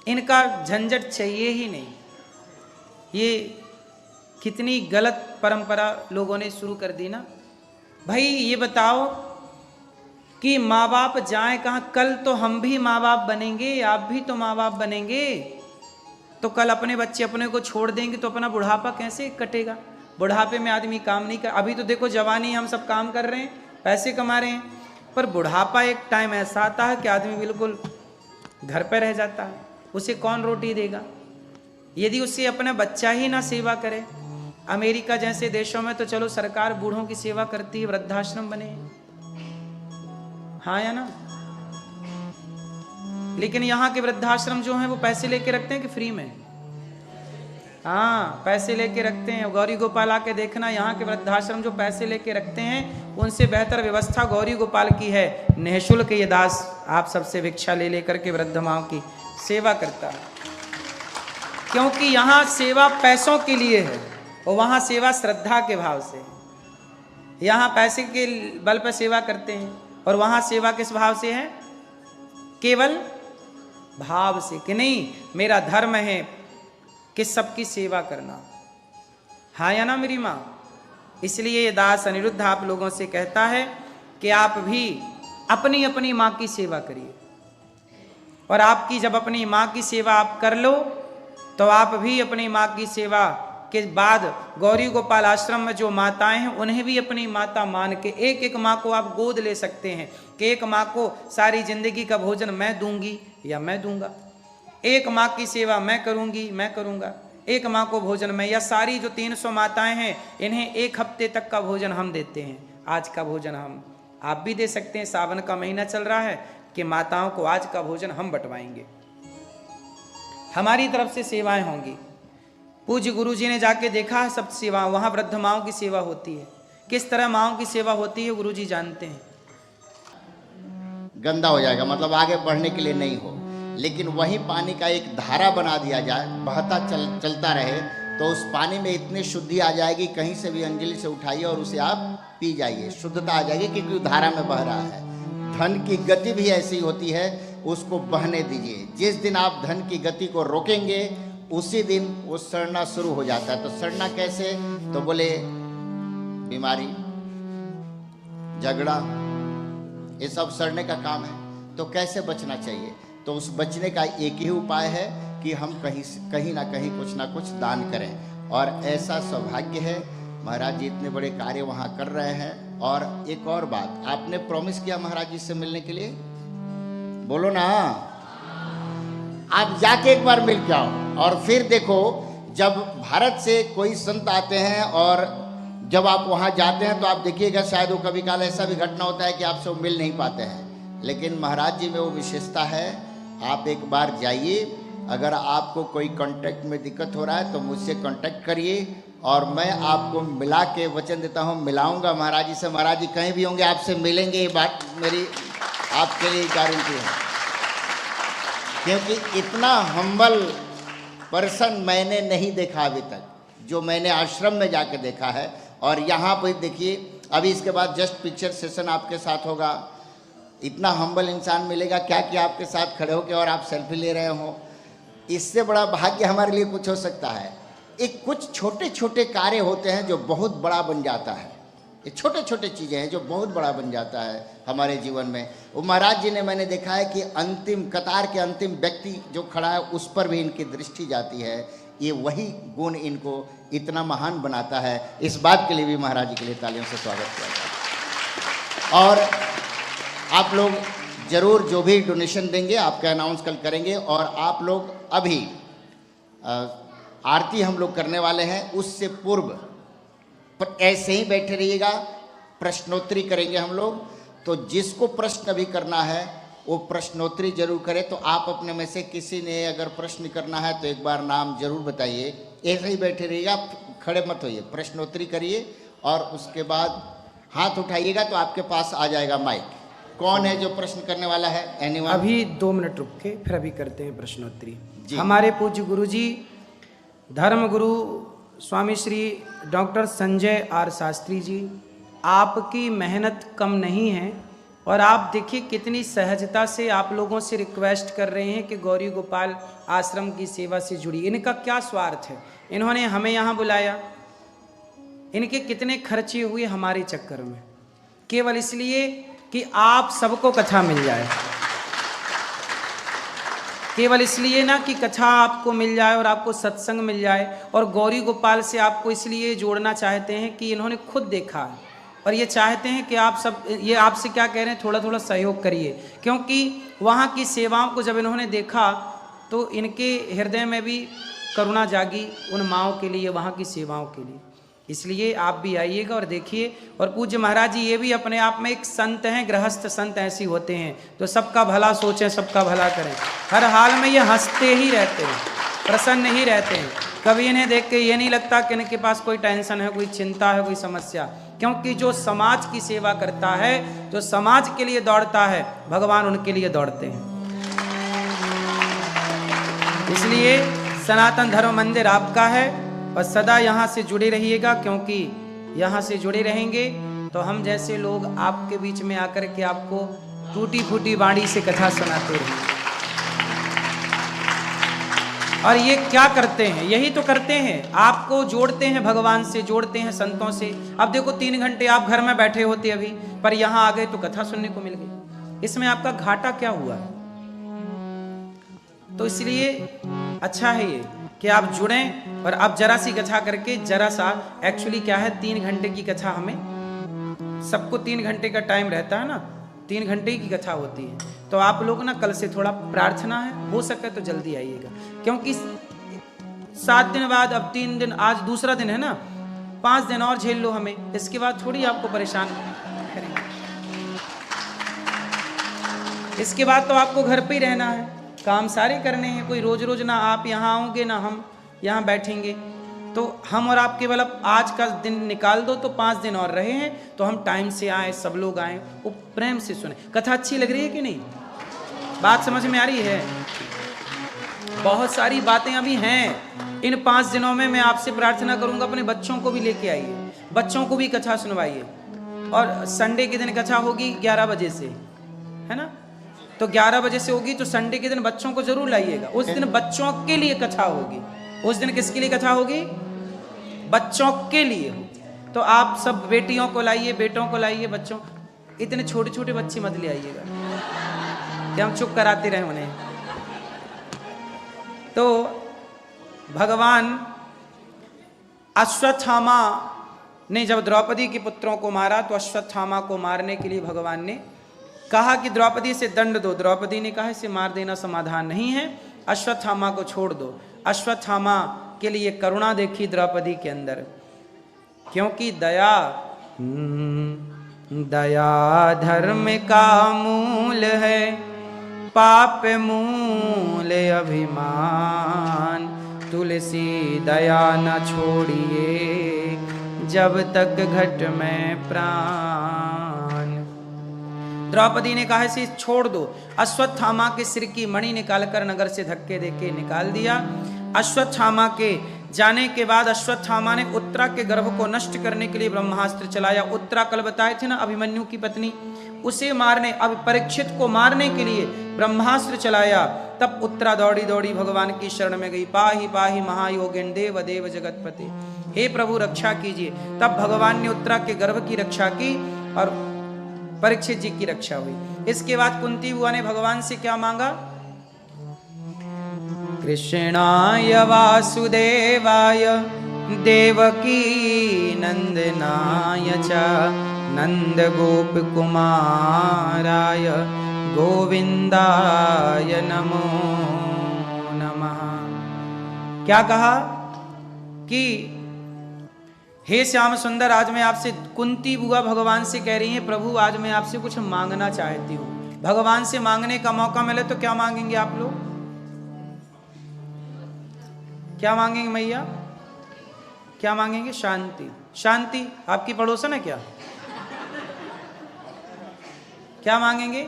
इनका झंझट चाहिए ही नहीं। ये कितनी गलत परंपरा लोगों ने शुरू कर दी ना। भाई ये बताओ कि माँ बाप जाएं कहाँ? कल तो हम भी माँ बाप बनेंगे, आप भी तो माँ बाप बनेंगे। तो कल अपने बच्चे अपने को छोड़ देंगे तो अपना बुढ़ापा कैसे कटेगा? बुढ़ापे में आदमी काम नहीं कर, अभी तो देखो जवानी हम सब काम कर रहे हैं, पैसे कमा रहे हैं, पर बुढ़ापा एक टाइम ऐसा आता है कि आदमी बिल्कुल घर पर रह जाता है। उसे कौन रोटी देगा यदि उससे अपना बच्चा ही ना सेवा करे? अमेरिका जैसे देशों में तो चलो सरकार बूढ़ों की सेवा करती है, वृद्धाश्रम बने, हाँ या ना? लेकिन यहाँ के वृद्धाश्रम जो हैं वो पैसे लेके रखते हैं कि फ्री में? हाँ, पैसे लेके रखते हैं। गौरी गोपाल आके देखना, यहाँ के वृद्धाश्रम जो पैसे लेके रखते हैं उनसे बेहतर व्यवस्था गौरी गोपाल की है। निःशुल्क ये दास आप सबसे भिक्षा ले लेकर के वृद्ध माओं की सेवा करता है, क्योंकि यहाँ सेवा पैसों के लिए है और वहाँ सेवा श्रद्धा के भाव से। यहाँ पैसे के बल पर सेवा करते हैं और वहाँ सेवा किस भाव से है? केवल भाव से कि नहीं मेरा धर्म है कि सबकी सेवा करना, हाँ या ना मेरी माँ? इसलिए ये दास अनिरुद्ध आप लोगों से कहता है कि आप भी अपनी अपनी माँ की सेवा करिए, और आपकी जब अपनी माँ की सेवा आप कर लो तो आप भी अपनी माँ की सेवा के बाद गौरी गोपाल आश्रम में जो माताएं हैं उन्हें भी अपनी माता मान के एक एक माँ को आप गोद ले सकते हैं कि एक माँ को सारी जिंदगी का भोजन मैं दूंगी या मैं दूंगा, एक माँ की सेवा मैं करूंगी, मैं करूंगा, एक माँ को भोजन मैं, या सारी जो 300 माताएं हैं इन्हें एक हफ्ते तक का भोजन हम देते हैं। आज का भोजन हम, आप भी दे सकते हैं। सावन का महीना चल रहा है कि माताओं को आज का भोजन हम बंटवाएंगे, हमारी तरफ से सेवाएं होंगी। पूज्य गुरु जी ने जाके देखा सब सेवा, वहाँ वृद्ध माओं की सेवा होती है। किस तरह माओं की सेवा होती है गुरु जी जानते हैं। गंदा हो जाएगा, मतलब आगे बढ़ने के लिए नहीं हो, लेकिन वही पानी का एक धारा बना दिया जाए, बहता चलता रहे, तो उस पानी में इतनी शुद्धि आ जाएगी, कहीं से भी अंजलि से उठाइए और उसे आप पी जाइए, शुद्धता आ जाएगी, क्योंकि धारा में बह रहा है। धन की गति भी ऐसी होती है, उसको बहने दीजिए। जिस दिन आप धन की गति को रोकेंगे उसी दिन वो सड़ना शुरू हो जाता है। तो सड़ना कैसे? तो बोले बीमारी, झगड़ा, ये सब सड़ने का काम है। तो कैसे बचना चाहिए? तो उस बचने का एक ही उपाय है कि हम कहीं ना कहीं कुछ ना कुछ दान करें। और ऐसा सौभाग्य है, महाराज जी इतने बड़े कार्य वहाँ कर रहे हैं। और एक और बात, आपने प्रॉमिस किया महाराज जी से मिलने के लिए, बोलो ना, आप जाके एक बार मिल के आओ और फिर देखो जब भारत से कोई संत आते हैं और जब आप वहाँ जाते हैं तो आप देखिएगा शायद वो कभी काल ऐसा भी घटना होता है कि आपसे वो मिल नहीं पाते हैं, लेकिन महाराज जी में वो विशेषता है। आप एक बार जाइए, अगर आपको कोई कांटेक्ट में दिक्कत हो रहा है तो मुझसे कांटेक्ट करिए और मैं आपको मिला के वचन देता हूँ, मिलाऊंगा महाराज जी से। महाराज जी कहीं भी होंगे आपसे मिलेंगे, ये बात मेरी आपके लिए गारंटी है, क्योंकि इतना हम्बल पर्सन मैंने नहीं देखा अभी तक, जो मैंने आश्रम में जाके देखा है। और यहाँ पर देखिए, अभी इसके बाद जस्ट पिक्चर सेशन आपके साथ होगा। इतना हम्बल इंसान मिलेगा क्या कि आपके साथ खड़े होकर और आप सेल्फी ले रहे हो, इससे बड़ा भाग्य हमारे लिए कुछ हो सकता है। एक कुछ छोटे छोटे कार्य होते हैं जो बहुत बड़ा बन जाता है। ये छोटे छोटे चीज़ें हैं जो बहुत बड़ा बन जाता है हमारे जीवन में। वो महाराज जी ने मैंने देखा है कि अंतिम कतार के अंतिम व्यक्ति जो खड़ा है उस पर भी इनकी दृष्टि जाती है। ये वही गुण इनको इतना महान बनाता है। इस बात के लिए भी महाराज जी के लिए तालियों से स्वागत किया जाए। और आप लोग जरूर जो भी डोनेशन देंगे आपका अनाउंस कल करेंगे। और आप लोग अभी आरती हम लोग करने वाले हैं, उससे पूर्व पर ऐसे ही बैठे रहिएगा, प्रश्नोत्तरी करेंगे हम लोग। तो जिसको प्रश्न अभी करना है वो प्रश्नोत्तरी जरूर करे। तो आप अपने में से किसी ने अगर प्रश्न करना है तो एक बार नाम जरूर बताइए। ऐसे ही बैठे रहिएगा, खड़े मत होइए, प्रश्नोत्तरी करिए और उसके बाद हाथ उठाइएगा तो आपके पास आ जाएगा माइक। कौन है जो प्रश्न करने वाला है? एनीवन? अभी 2 मिनट रुक के फिर अभी करते हैं प्रश्नोत्तरी। जी। हमारे पूज्य गुरु जी धर्म गुरु स्वामी श्री डॉक्टर संजय आर शास्त्री जी, आपकी मेहनत कम नहीं है और आप देखिए कितनी सहजता से आप लोगों से रिक्वेस्ट कर रहे हैं कि गौरी गोपाल आश्रम की सेवा से जुड़ी। इनका क्या स्वार्थ है? इन्होंने हमें यहाँ बुलाया, इनके कितने खर्चे हुए हमारे चक्कर में, केवल इसलिए कि आप सबको कथा मिल जाए। केवल इसलिए ना कि कथा आपको मिल जाए और आपको सत्संग मिल जाए। और गौरी गोपाल से आपको इसलिए जोड़ना चाहते हैं कि इन्होंने खुद देखा है और ये चाहते हैं कि आप सब, ये आपसे क्या कह रहे हैं, थोड़ा थोड़ा सहयोग करिए। क्योंकि वहाँ की सेवाओं को जब इन्होंने देखा तो इनके हृदय में भी करुणा जागी उन माँओं के लिए, वहाँ की सेवाओं के लिए। इसलिए आप भी आइएगा और देखिए। और पूज्य महाराज जी ये भी अपने आप में एक संत हैं, गृहस्थ संत ऐसी होते हैं तो सबका भला सोचें, सबका भला करें। हर हाल में ये हंसते ही रहते हैं, प्रसन्न ही रहते हैं। कभी इन्हें देख के ये नहीं लगता कि इनके पास कोई टेंशन है, कोई चिंता है, कोई समस्या। क्योंकि जो समाज की सेवा करता है, जो समाज के लिए दौड़ता है, भगवान उनके लिए दौड़ते हैं। इसलिए सनातन धर्म मंदिर आपका है और सदा यहाँ से जुड़े रहिएगा, क्योंकि यहाँ से जुड़े रहेंगे तो हम जैसे लोग आपके बीच में आकर के आपको टूटी फूटी वाणी से कथा सुनाते रहेंगे। और ये क्या करते हैं? यही तो करते हैं, आपको जोड़ते हैं भगवान से, जोड़ते हैं संतों से। अब देखो 3 घंटे आप घर में बैठे होते अभी, पर यहाँ आ गए तो कथा सुनने को मिल गई। इसमें आपका घाटा क्या हुआ? तो इसलिए अच्छा है ये कि आप जुड़ें। और अब जरा सी कथा करके, जरा सा एक्चुअली क्या है, 3 घंटे की कथा, हमें सबको 3 घंटे का टाइम रहता है ना, 3 घंटे की कथा होती है। तो आप लोग ना कल से थोड़ा प्रार्थना है, हो सके तो जल्दी आइएगा, क्योंकि 7 दिन बाद, अब 3 दिन, आज दूसरा दिन है ना, 5 दिन और झेल लो हमें, इसके बाद थोड़ी आपको परेशान करेंगे। इसके बाद तो आपको घर पे ही रहना है, काम सारे करने हैं। कोई रोज रोज ना आप यहाँ आओगे ना हम यहाँ बैठेंगे। तो हम और आप केवल अब आज का दिन निकाल दो तो 5 दिन और रहे हैं, तो हम टाइम से आए, सब लोग आए, वो प्रेम से सुने। कथा अच्छी लग रही है कि नहीं? बात समझ में आ रही है? बहुत सारी बातें अभी हैं। इन 5 दिनों में मैं आपसे प्रार्थना करूंगा, अपने बच्चों को भी लेके आइए, बच्चों को भी कथा सुनवाइए। और संडे के दिन कथा होगी 11 बजे से, है ना? तो 11 बजे से होगी, तो संडे के दिन बच्चों को जरूर लाइएगा। उस दिन बच्चों के लिए कथा होगी। उस दिन किसके लिए कथा होगी? बच्चों के लिए। तो आप सब बेटियों को लाइए, बेटों को लाइए, बच्चों, इतने छोटे छोटे बच्चे मत ले आइएगा कि हम चुप कराते रहे उन्हें। तो भगवान अश्वत्थामा ने जब द्रौपदी के पुत्रों को मारा, तो अश्वत्थामा को मारने के लिए भगवान ने कहा कि द्रौपदी से दंड दो। द्रौपदी ने कहा इसे मार देना समाधान नहीं है, अश्वत्थामा को छोड़ दो। अश्वत्थामा के लिए करुणा देखी द्रौपदी के अंदर, क्योंकि दया दया धर्म का मूल है, पाप मूल अभिमान, तुलसी दया न छोड़िए जब तक घट में प्राण। द्रौपदी ने कहा इसे छोड़ दो। अश्वत्थामा के सिर की मणि निकालकर नगर से धक्के देके निकाल दिया। अश्वत्थामा के जाने के बाद अश्वत्थामा ने उत्तरा के गर्भ को नष्ट करने के लिए ब्रह्मास्त्र चलाया। उत्तरा कल बताए थे ना, अभिमन्यु की पत्नी, उसे मारने, अब परीक्षित को मारने के लिए ब्रह्मास्त्र चलाया। तब उत्तरा दौड़ी दौड़ी भगवान की शरण में गई। पाहि पाहि महायोगिन देव देव जगतपते, हे प्रभु रक्षा कीजिए। तब भगवान ने उत्तरा के गर्भ की रक्षा की और परीक्षित जी की रक्षा हुई। इसके बाद कुंती बुआ ने भगवान से क्या मांगा? कृष्णाय वासुदेवाय देवकी नंदनाय च नंद गोप कुमाराय गोविंदाय नमो नमः। क्या कहा कि हे श्याम सुंदर, आज मैं आपसे, कुंती बुआ भगवान से कह रही हैं, प्रभु आज मैं आपसे कुछ मांगना चाहती हूँ। भगवान से मांगने का मौका मिले तो क्या मांगेंगे आप लोग? क्या मांगेंगे मैया? क्या मांगेंगे? शांति। शांति आपकी पड़ोसन है क्या? क्या मांगेंगे?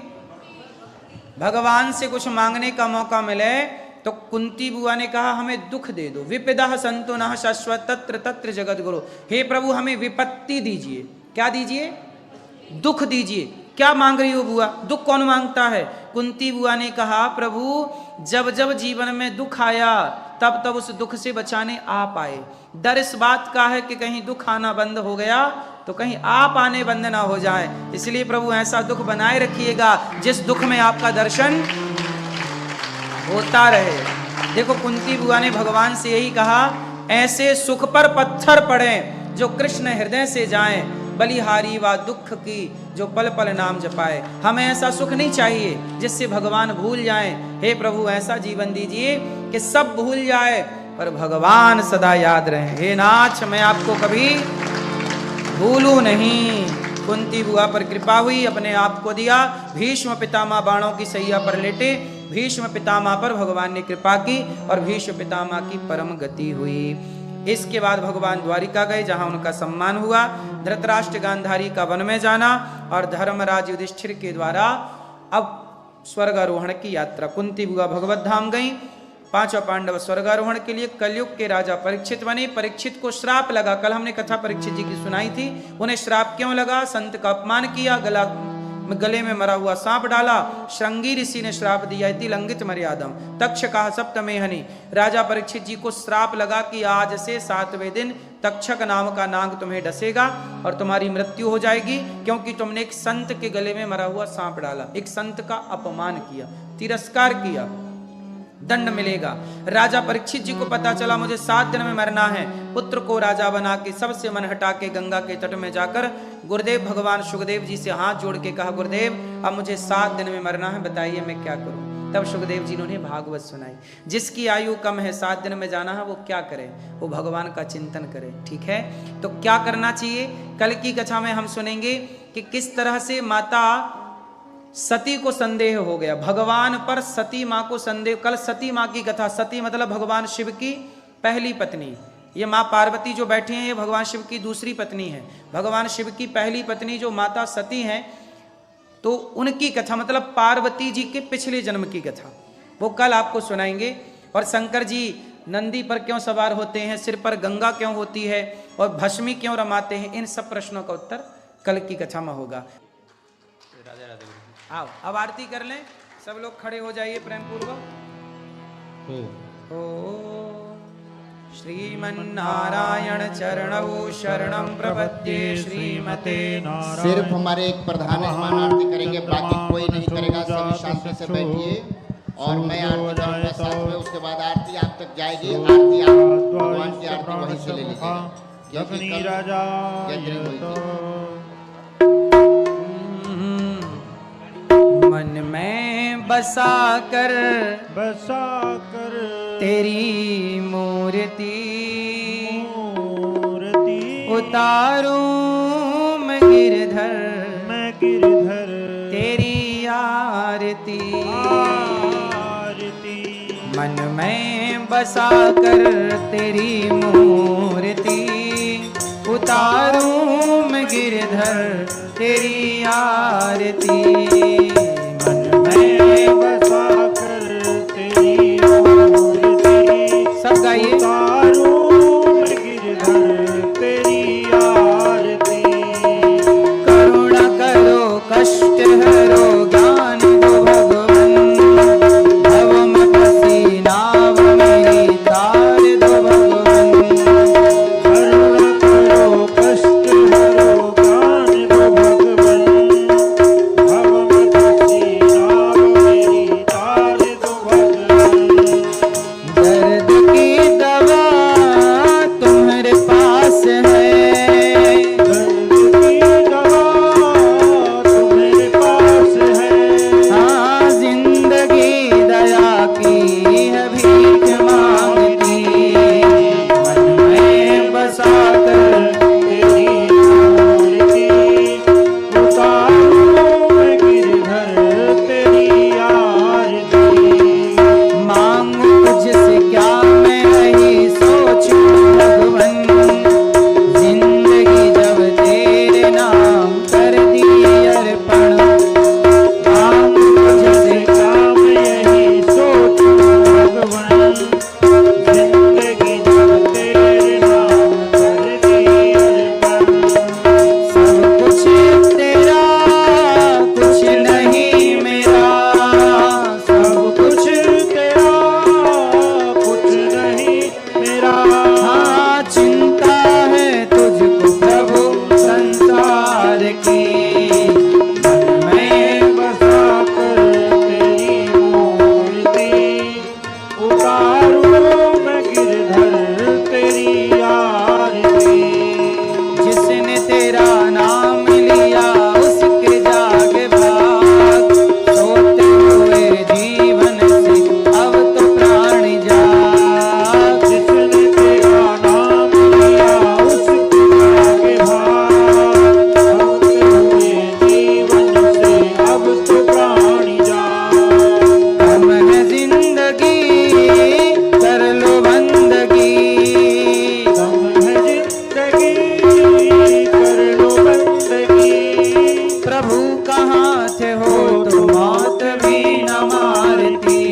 भगवान से कुछ मांगने का मौका मिले तो कुंती बुआ ने कहा हमें दुख दे दो। विपदा संतो नः शाश्वत तत्र तत्र जगत गुरु, हे प्रभु हमें विपत्ति दीजिए। क्या दीजिए? दुख दीजिए। क्या मांग रही हो बुआ? दुख कौन मांगता है? कुंती बुआ ने कहा प्रभु जब जब जीवन में दुख आया तब तब उस दुख से बचाने आप आए। डर इस बात का है कि कहीं दुख आना बंद हो गया तो कहीं आप आने बंद ना हो जाए, इसलिए प्रभु ऐसा दुख बनाए रखिएगा जिस दुख में आपका दर्शन होता रहे। देखो कुंती बुआ ने भगवान से यही कहा, ऐसे सुख पर पत्थर पड़े जो कृष्ण हृदय से जाएं, बलिहारी व दुख की जो पल पल नाम जपाए। हमें ऐसा सुख नहीं चाहिए जिससे भगवान भूल जाएं। हे प्रभु ऐसा जीवन दीजिए कि सब भूल जाए पर भगवान सदा याद रहे। हे नाथ मैं आपको कभी भूलूं नहीं। कुंती बुआ पर कृपा हुई, अपने आप को दिया। भीष्म पितामह बाणों की सैया पर लेटे, भीष्म पितामह पर भगवान ने कृपा की और भीष्म पितामह की परम गति हुई। इसके बाद भगवान द्वारिका गए जहां उनका सम्मान हुआ। धृतराष्ट्र गांधारी का वन में जाना और धर्मराज युधिष्ठिर के द्वारा अब स्वर्गारोहण की यात्रा। कुंती बुआ भगवत धाम गई, पांचों पांडव स्वर्गारोहण के लिए। कलयुग के राजा परीक्षित बने। परीक्षित को श्राप लगा, कल हमने कथा परीक्षित जी की सुनाई थी। उन्हें श्राप क्यों लगा? संत का अपमान किया, गले में मरा हुआ सांप डाला। श्रृंगी ऋषि ने श्राप दिया, इति लंघित मर्यादम तक्षका सप्तमे हनि। राजा परीक्षित जी को श्राप लगा कि आज से 7वें दिन तक्षक नाम का नाग तुम्हें डसेगा और तुम्हारी मृत्यु हो जाएगी, क्योंकि तुमने एक संत के गले में मरा हुआ सांप डाला, एक संत का अपमान किया, तिरस्कार किया, दंड मिलेगा। राजा परीक्षित जी को पता चला मुझे 7 दिन में मरना है। पुत्र को राजा बना के सबसे मन हटा के गंगा के तट में जाकर गुरुदेव भगवान सुखदेव जी से हाथ जोड़ के कहा, गुरुदेव अब मुझे 7 दिन में मरना है, बताइए मैं क्या करूं। तब सुखदेव जी ने उन्हें भागवत सुनाई। जिसकी आयु कम है, 7 दिन में जाना है, वो क्या करे? वो भगवान का चिंतन करे। ठीक है, तो क्या करना चाहिए? कल की कथा में हम सुनेंगे कि किस तरह से माता सती को संदेह हो गया, भगवान पर सती माँ को संदेह। कल सती माँ की कथा, सती मतलब भगवान शिव की पहली पत्नी। ये माँ पार्वती जो बैठी हैं ये भगवान शिव की दूसरी पत्नी है। भगवान शिव की पहली पत्नी जो माता सती हैं, तो उनकी कथा मतलब पार्वती जी के पिछले जन्म की कथा, वो कल आपको सुनाएंगे। और शंकर जी नंदी पर क्यों सवार होते हैं, सिर पर गंगा क्यों होती है और भस्मी क्यों रमाते हैं, इन सब प्रश्नों का उत्तर कल की कथा में होगा। आओ अब आरती कर लें, सब लोग खड़े हो जाइए प्रेम पूर्वक। श्रीमन्नारायण चरणौ शरणं प्रपद्ये श्रीमते। सिर्फ हमारे एक प्रधान मेहमान आरती करेंगे, बाकी कोई नहीं करेगा। सभी शांति से बैठिए और मैं आरती करूंगा साथ में, उसके बाद आरती आप तक जाएगी। आरती आप भगवान की आरती वहीं से ले लीजिएगा। मन में बसा कर तेरी मूर्ति मूर्ति उतारूं मैं गिरधर मैं गिरधर तेरी आरती आरती मन में बसा कर तेरी मूर्ति उतारूं मैं गिरधर तेरी आरती मन में बसा कर तेरी मूर्ति सब गाइए उतारूं मैं गिरधर तेरी आरती करुणा करो कष्ट हरो ज्ञान दो भगवन भव में फंसी नाव मेरी तार दो भगवन करुणा करो कष्ट हरो ज्ञान दो भगवन भव में फंसी नाव मेरी तार दो भगवन दर्द की दवा तुम्हारे पास है दर्द की दवा तुम्हारे पास है हाँ जिंदगी दया की है भीख मांगती मन में बसा कर तेरी मूर्ति उतारूं मैं गिरधर तेरी आरती मांगू तुझसे क्या मैं यही सोचूं भगवन जिंदगी जब तेरे नाम कर दी अर्पण मांगू तुझसे क्या मैं यही सोचूं भगवान जिंदगी जब तेरे नाम कर दी अर्पण सब कुछ तेरा कुछ नहीं मेरा सब कुछ तेरा कुछ नहीं मेरा हाँ चिंता है तुझको प्रभु संसार की मन में बसा कर तेरी मूर्ति उतारूं मैं गिरधर तेरी आरती जिसने तेरा नाम लिया उसके जाग भाग सोते हुए जीवन से अब तो प्राण जाग जिसने तेरा नाम लिया उसके आगे भाग होते हुए जीवन से अब तो प्राण जाग हम है जिंदगी कर लो बंदगी हम है जिंदगी कर लो बंदगी प्रभु कहाँ थे हो तो मौत भी न मारती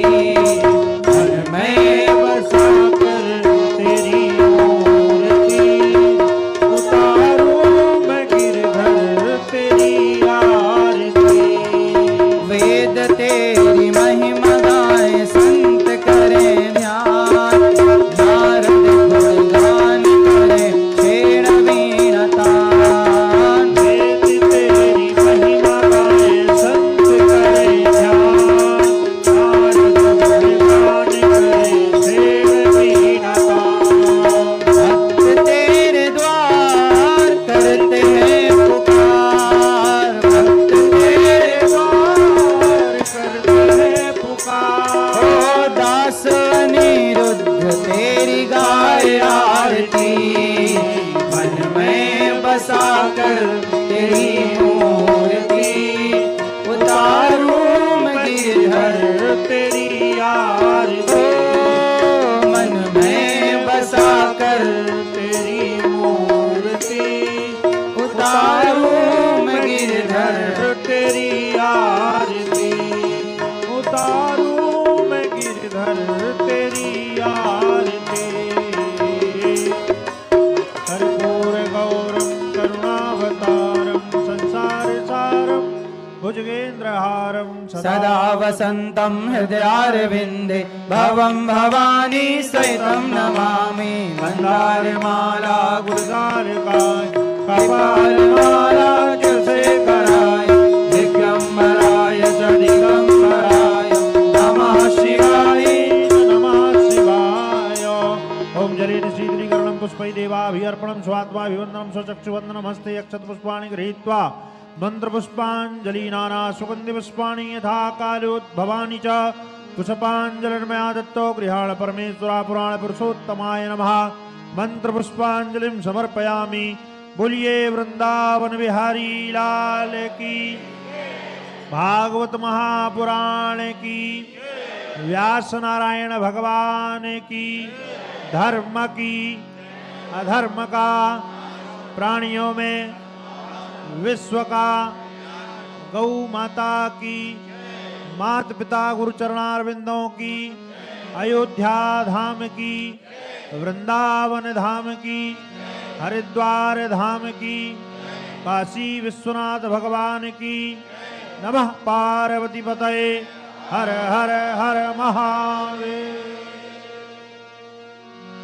मन में बसा कर तेरी मूर्ति उतारूं मैं गिरधर तेरी आरती वेद तेरी महिमा गाए संत करें ध्यान नारद गुणगान करे छेड़ वीणा तान वेद तेरी महिमा गाए संत करे ध्यान नारद गुणगान करे छेड़ वीणा तान भक्त तेरे द्वार करते हैं पुकार भक्त तेरे द्वार करते हैं पुकार ओ दास अनिरुद्ध तेरी गाय आरती मन में बसा कर तेरी मूर्ति उतारूं मैं गिरधर तेरी आरती ओ मन में बसा कर तेरी मूर्ति उतारूं मैं गिरधर तेरी आरती उतारूं मैं गिरधर तेरी आरती कर्पूर गौरम करुणावतारम संसार सारम भुजगेन्द्रहारम सदा वसन्तं हृदयारविन्दे भवं भवानी सहितं नमामि मन्दारमाला गुरुदारकाय कपालमाला चतुर्शेखराय दिगम्बराय च दिगम्बराय नमः शिवाय नमः शिवाय ओम जलेन श्रीधरीकरणं पुष्पै देवाभिर्पणं स्वात्माभिवन्दनं स्वचक्षुवन्दनमस्ते अक्षतपुष्पाणि गृहीत्वा मन्त्रपुष्पाञ्जलीनाना सुगन्धिपुष्पाणि यथा कालोद्भवानि च पुष्पांजलिर्मया दत्तो गृहाण परमेश्वरा पुराण पुरुषोत्तमाय नमः। मंत्र पुष्पांजलिं समर्पयामि। बोलिए वृंदावन बिहारी लाल की, भागवत महापुराण की, व्यास नारायण भगवान की, धर्म की, अधर्म का, प्राणियों में विश्व का, गौ माता की, माता पिता गुरु चरणारविंदों की, अयोध्या धाम की, वृंदावन धाम की, हरिद्वार धाम की, काशी विश्वनाथ भगवान की। नमः पार्वती पतये। हर हर हर महादेव।